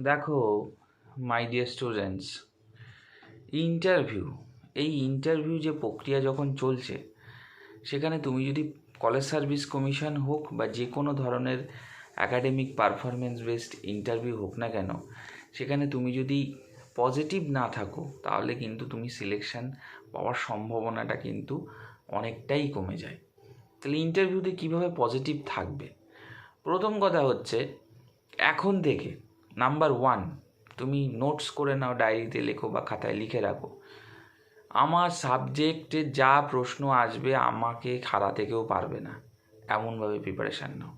দেখো my dear students, interview এই যে প্রক্রিয়া যখন চলছে, সেখানে তুমি যদি কলেজ সার্ভিস কমিশন হোক বা যে কোনো ধরনের অ্যাকাডেমিক পারফরমেন্স বেসড ইন্টারভিউ হোক না কেন, সেখানে তুমি যদি পজিটিভ না থাকো তাহলে কিন্তু তুমি সিলেকশন পাওয়ার সম্ভাবনাটা কিন্তু অনেকটাই কমে যায়। তাহলে ইন্টারভিউতে কীভাবে পজিটিভ থাকবে? প্রথম কথা হচ্ছে, এখন থেকে নাম্বার 1, তুমি নোটস করে নাও, ডায়েরিতে লেখো বা খাতায় লিখে রাখো, আমার সাবজেক্টে যা প্রশ্ন আসবে আমাকে হারাতে কেউ পারবে না, এমনভাবে প্রিপারেশান নাও।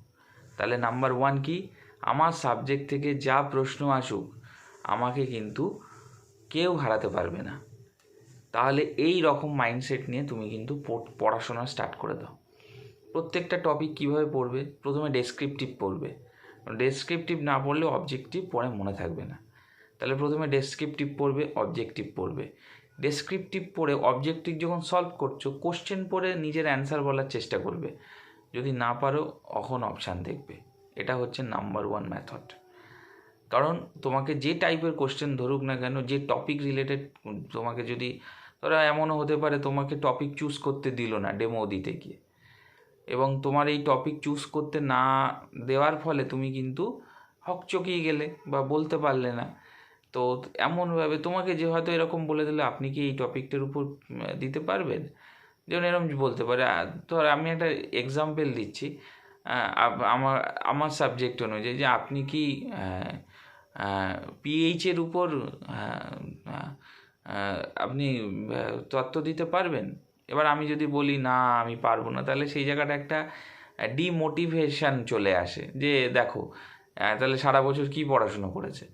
তাহলে নাম্বার 1 কি? আমার সাবজেক্ট থেকে যা প্রশ্ন আসুক আমাকে কিন্তু কেউ হারাতে পারবে না। তাহলে এই রকম মাইন্ডসেট নিয়ে তুমি কিন্তু পড়াশোনা স্টার্ট করে দাও। প্রত্যেকটা টপিক কীভাবে পড়বে? প্রথমে ডেসক্রিপটিভ পড়বে। ডেসক্রিপটিভ না পড়লে অবজেক্টিভ পড়ে মনে থাকবে না। তাহলে প্রথমে ডেসক্রিপটিভ পড়বে, অবজেক্টিভ পড়বে। ডেসক্রিপটিভ পড়ে অবজেক্টিভ যখন সলভ করছো, কোশ্চেন পড়ে নিজের অ্যান্সার বলার চেষ্টা করবে। যদি না পারো তখন অপশান দেখবে। এটা হচ্ছে নাম্বার 1 মেথড। কারণ তোমাকে যে টাইপের কোশ্চেন ধরুক না কেন, যে টপিক রিলেটেড, তোমাকে যদি ধরো এমনও হতে পারে তোমাকে টপিক চুজ করতে দিল না ডেমো দিতে গিয়ে, এবং তোমার এই টপিক চুজ করতে না দেওয়ার ফলে তুমি কিন্তু হকচকিয়ে গেলে বা বলতে পারলে না। তো এমনভাবে তোমাকে যে হয়তো এরকম বলে দিলে, আপনি কি এই টপিকটার উপর দিতে পারবেন, যেমন এরকম বলতে পারে। ধর আমি একটা এক্সাম্পল দিচ্ছি, আমার আমার সাবজেক্ট অনুযায়ী, যে আপনি কি পিএইচের উপর আপনি তত্ত্ব দিতে পারবেন। এবার আমি যদি বলি না আমি পারবো না, তাহলে সেই জায়গাটা একটা ডিমোটিভেশন চলে আসে, যে দেখো তাহলে সারা বছর কি পড়াশুনো করেছে।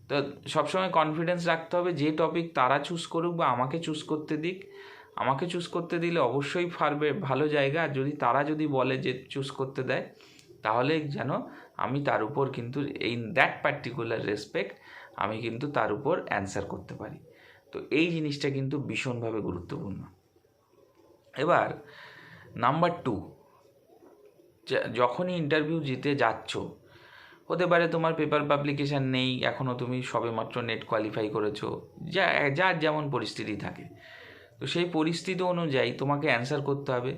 তো সবসময় কনফিডেন্স রাখতে হবে, যে টপিক তারা চুজ করুক বা আমাকে চুজ করতে দিক, আমাকে চুজ করতে দিলে অবশ্যই পারবে, ভালো জায়গা। আর যদি তারা যদি বলে যে চুজ করতে দেয়, তাহলে যেন আমি তার উপর কিন্তু এই দ্যাট পার্টিকুলার রেসপেক্ট আমি কিন্তু তার উপর অ্যান্সার করতে পারি। তো এই জিনিসটা কিন্তু ভীষণভাবে গুরুত্বপূর্ণ। এবার নাম্বার 2, যখনই ইন্টারভিউ দিতে যাচ্ছ, হতে পারে তোমার পেপার পাবলিকেশান নেই এখনও, তুমি সবেমাত্র নেট কোয়ালিফাই করেছো, যার যেমন পরিস্থিতি থাকে, তো সেই পরিস্থিতি অনুযায়ী তোমাকে অ্যান্সার করতে হবে।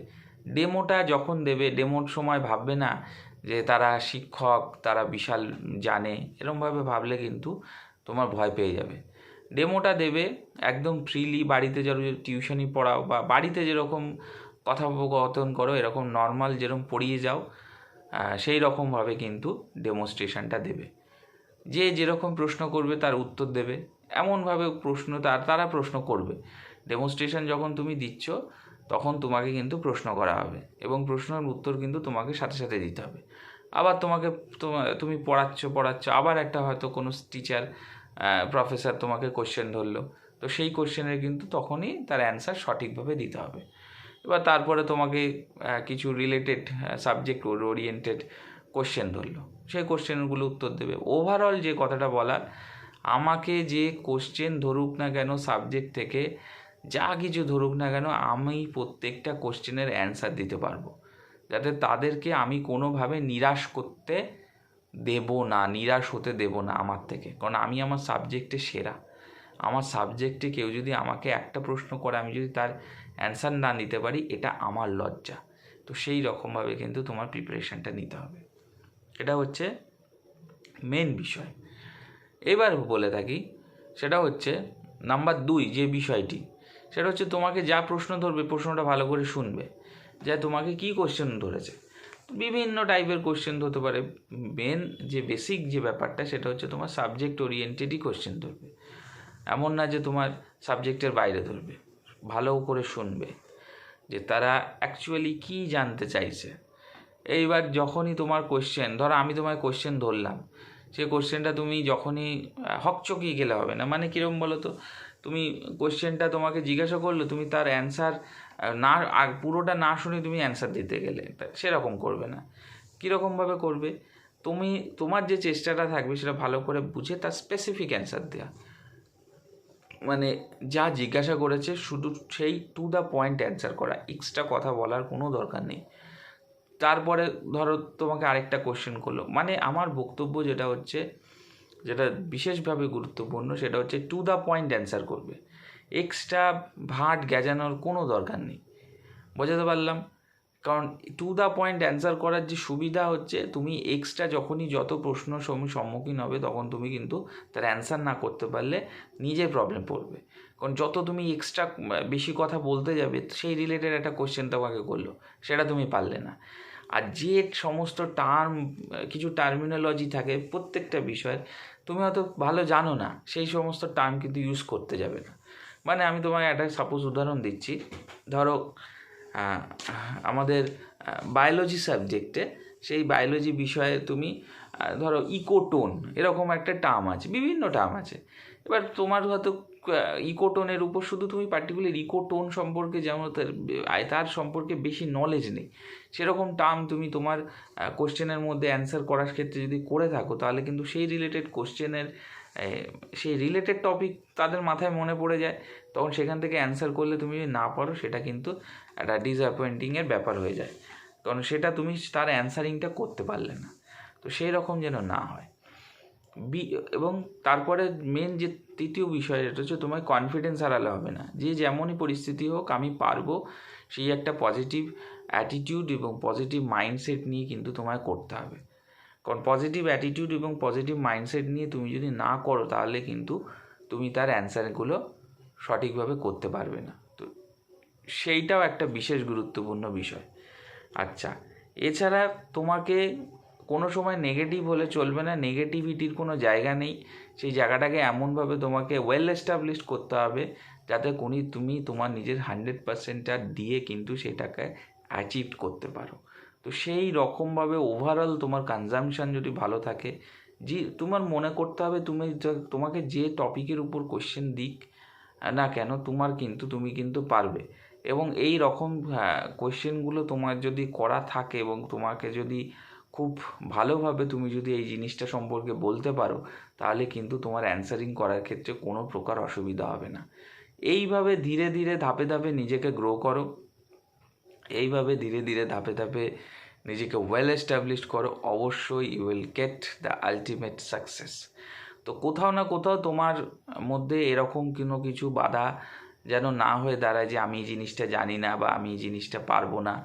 ডেমোটা যখন দেবে, ডেমোর সময় ভাববে না যে তারা শিক্ষক, তারা বিশাল জানে, এরমভাবে ভাবলে কিন্তু তোমার ভয় পেয়ে যাবে। ডেমোটা দেবে একদম ফ্রিলি, বাড়িতে যারা টিউশনি পড়াও বা বাড়িতে যেরকম কথোপকথন করো, এরকম নর্মাল যেরকম পড়িয়ে যাও, সেই রকমভাবে কিন্তু ডেমনস্ট্রেশনটা দেবে। যে যেরকম প্রশ্ন করবে তার উত্তর দেবে, এমনভাবে প্রশ্ন তারা প্রশ্ন করবে। ডেমনস্ট্রেশন যখন তুমি দিচ্ছ তখন তোমাকে কিন্তু প্রশ্ন করা হবে, এবং প্রশ্নের উত্তর কিন্তু তোমাকে সাথে সাথে দিতে হবে। আবার তুমি পড়াচ্ছ, আবার একটা হয়তো কোনো টিচার, প্রফেসর তোমাকে কোশ্চেন ধরলো, তো সেই কোশ্চেনের কিন্তু তখনই তার অ্যান্সার সঠিকভাবে দিতে হবে। এবার তারপরে তোমাকে কিছু রিলেটেড সাবজেক্ট ওরিয়েন্টেড কোশ্চেন ধরলো, সেই কোশ্চেনগুলো উত্তর দেবে। ওভারঅল যে কথাটা বলার, আমাকে যে কোশ্চেন ধরুক না কেন সাবজেক্ট থেকে, যা কিছু ধরুক না কেন, আমি প্রত্যেকটা কোশ্চেনের অ্যান্সার দিতে পারবো, যাতে তাদেরকে আমি কোনোভাবে নিরাশ হতে দেব না আমার থেকে। কারণ আমি আমার সাবজেক্টে সেরা। আমার সাবজেক্টে কেউ যদি আমাকে একটা প্রশ্ন করে, আমি যদি তার অ্যান্সার না নিতে পারি, এটা আমার লজ্জা। তো সেই রকমভাবে কিন্তু তোমার প্রিপারেশানটা নিতে হবে। এটা হচ্ছে মেন বিষয়। এবার বলে থাকি, সেটা হচ্ছে নাম্বার 2 যে বিষয়টি, সেটা হচ্ছে তোমাকে যা প্রশ্ন ধরবে প্রশ্নটা ভালো করে শুনবে, যে তোমাকে কি কোশ্চেন ধরেছে। বিভিন্ন টাইপের কোশ্চেন ধরতে পারে। মেন যে বেসিক যে ব্যাপারটা, সেটা হচ্ছে তোমার সাবজেক্ট ওরিয়েন্টেডই কোশ্চেন ধরবে, এমন না যে তোমার সাবজেক্টের বাইরে ধরবে। ভালো করে শুনবে যে তারা অ্যাকচুয়ালি কী জানতে চাইছে। এইবার যখনই তোমার কোশ্চেন, ধরো আমি তোমার কোশ্চেন ধরলাম, সেই কোশ্চেনটা তুমি যখনই হকচকিয়ে গেলে হবে না। মানে কীরকম বলো তো, তুমি কোশ্চেনটা তোমাকে জিজ্ঞাসা করলো, তুমি তার অ্যান্সার না, পুরোটা না শুনে তুমি অ্যান্সার দিতে গেলে, সেরকম করবে না। কীরকমভাবে করবে, তোমার যে চেষ্টাটা থাকবে সেটা ভালো করে বুঝে তার স্পেসিফিক অ্যান্সার দেওয়া। মানে যা জিজ্ঞাসা করেছে শুধু সেই টু দ্য পয়েন্ট অ্যান্সার করা, এক্সট্রা কথা বলার কোনো দরকার নেই। তারপরে ধরো তোমাকে আরেকটা কোশ্চেন করলো, মানে আমার বক্তব্য যেটা হচ্ছে, যেটা বিশেষভাবে গুরুত্বপূর্ণ সেটা হচ্ছে টু দ্য পয়েন্ট অ্যান্সার করবে, এক্সট্রা ভাট গ্যাজানোর কোনো দরকার নেই। বোঝাতে পারলাম? কারণ টু দ্য পয়েন্ট অ্যান্সার করার যে সুবিধা হচ্ছে, তুমি এক্সট্রা যখনই যত প্রশ্ন সম্মুখীন হবে তখন তুমি কিন্তু তার অ্যান্সার না করতে পারলে নিজে প্রবলেম পড়বে। কারণ যত তুমি এক্সট্রা বেশি কথা বলতে যাবে সেই রিলেটেড একটা কোশ্চেন তোমাকে করলো, সেটা তুমি পারলে না। আর যে সমস্ত টার্ম, কিছু টার্মিনোলজি থাকে প্রত্যেকটা বিষয়ের, তুমি হয়তো ভালো জানো না, সেই সমস্ত টার্ম কিন্তু ইউজ করতে যাবে না। মানে আমি তোমাকে একটা সাপোজ উদাহরণ দিচ্ছি, ধরো আমাদের বায়োলজি সাবজেক্টে, সেই বায়োলজি বিষয়ে তুমি ধরো ইকোটোন এরকম একটা টার্ম আছে, বিভিন্ন টার্ম আছে। এবার তোমার হয়তো ইকোটোনের উপর শুধু তুমি পার্টিকুলার ইকোটোন সম্পর্কে যেমন তার সম্পর্কে বেশি নলেজ নেই, সেরকম টার্ম তুমি তোমার কোশ্চেনের মধ্যে অ্যান্সার করার ক্ষেত্রে যদি করে থাকো, তাহলে কিন্তু সেই রিলেটেড কোশ্চেনের সেই রিলেটেড টপিক তাদের মাথায় মনে পড়ে যায়। তখন সেখান থেকে অ্যান্সার করলে তুমি যদি না পারো, সেটা কিন্তু একটা ডিসঅ্যাপয়েন্টিংয়ের ব্যাপার হয়ে যায়, কারণ সেটা তুমি তার অ্যান্সারিংটা করতে পারলে না। তো সেই রকম যেন না হয়। এবং তারপরে মেন যে তৃতীয় বিষয়, এটা হচ্ছে তোমায় কনফিডেন্স হারালে হবে না। যে যেমনই পরিস্থিতি হোক আমি পারবো, সেই একটা পজিটিভ অ্যাটিটিউড এবং পজিটিভ মাইন্ডসেট নিয়ে কিন্তু তোমায় করতে হবে। কারণ পজিটিভ অ্যাটিটিউড এবং পজিটিভ মাইন্ডসেট নিয়ে তুমি যদি না করো, তাহলে কিন্তু তুমি তার অ্যান্সারগুলো সঠিকভাবে করতে পারবে না। তো সেইটাও একটা বিশেষ গুরুত্বপূর্ণ বিষয়। আচ্ছা, এছাড়া তোমাকে কোনো সময় নেগেটিভ হলে চলবে না, নেগেটিভিটির কোনো জায়গা নেই। সেই জায়গাটাকে এমনভাবে তোমাকে ওয়েল এস্টাবলিশড করতে হবে যাতে তুমি তোমার নিজের 100%টা দিয়ে কিন্তু সেটাকে অ্যাচিভ করতে পারো। তো সেই রকমভাবে ওভারঅল তোমার কনজামশান যদি ভালো থাকে, যে তোমার মনে করতে হবে তোমাকে যে টপিকের উপর কোশ্চেন দিক না কেন, তুমি কিন্তু পারবে। এবং এই রকম কোশ্চেনগুলো তোমার যদি করা থাকে এবং তোমাকে যদি খুব ভালোভাবে তুমি যদি এই জিনিসটা সম্পর্কে বলতে পারো, তাহলে কিন্তু তোমার অ্যান্সারিং করার ক্ষেত্রে কোনো প্রকার অসুবিধা হবে না। এইভাবে ধীরে ধীরে ধাপে ধাপে নিজেকে গ্রো করো, এইভাবে ধীরে ধীরে ধাপে ধাপে নিজেকে ওয়েল এস্টাবলিশড করো, অবশ্যই you will get the ultimate success. তো কোথাও না কোথাও তোমার মধ্যে এরকম কোনো কিছু বাধা যেন না হয়ে দাঁড়ায় যে আমি এই জিনিসটা জানি না, বা আমি এই জিনিসটা পারবো না,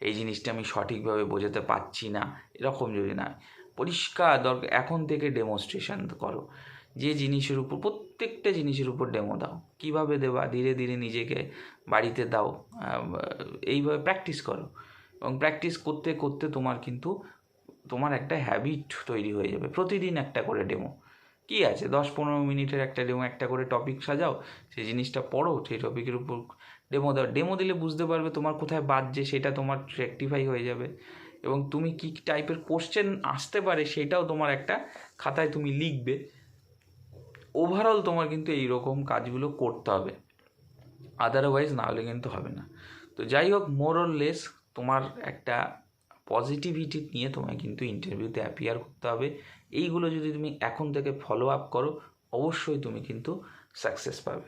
এই জিনিসটা আমি সঠিকভাবে বোঝাতে পারছি না, এরকম যদি না। পরিষ্কার দরকার এখন থেকে ডেমনস্ট্রেশন করো, যে জিনিসের উপর, প্রত্যেকটা জিনিসের উপর ডেমো দাও। কিভাবে দেবা, ধীরে ধীরে নিজেকে বাড়িতে দাও, এইভাবে প্র্যাকটিস করো। এবং প্র্যাকটিস করতে করতে তোমার একটা হ্যাবিট তৈরি হয়ে যাবে। প্রতিদিন একটা করে ডেমো, কী আছে 10-15 মিনিটের একটা ডেমো, একটা করে টপিক সাজাও, সেই জিনিসটা পড়ো, সেই টপিকের উপর ডেমো দাও। ডেমো দিলে বুঝতে পারবে তোমার কোথায় বাজছে, সেটা তোমার রেকটিফাই হয়ে যাবে। এবং তুমি কী টাইপের কোশ্চেন আসতে পারে সেটাও তোমার একটা খাতায় তুমি লিখবে। ওভারঅল তোমার কিন্তু এই রকম কাজগুলো করতে হবে, আদারওয়াইজ না হলে কিন্তু হবে না। তো যাই হোক, মোর অর লেস তোমার একটা পজিটিভিটি নিয়ে তোমায় কিন্তু ইন্টারভিউতে অ্যাপিয়ার করতে হবে। এইগুলো যদি তুমি এখন থেকে ফলো আপ করো, অবশ্যই তুমি কিন্তু সাকসেস পাবে।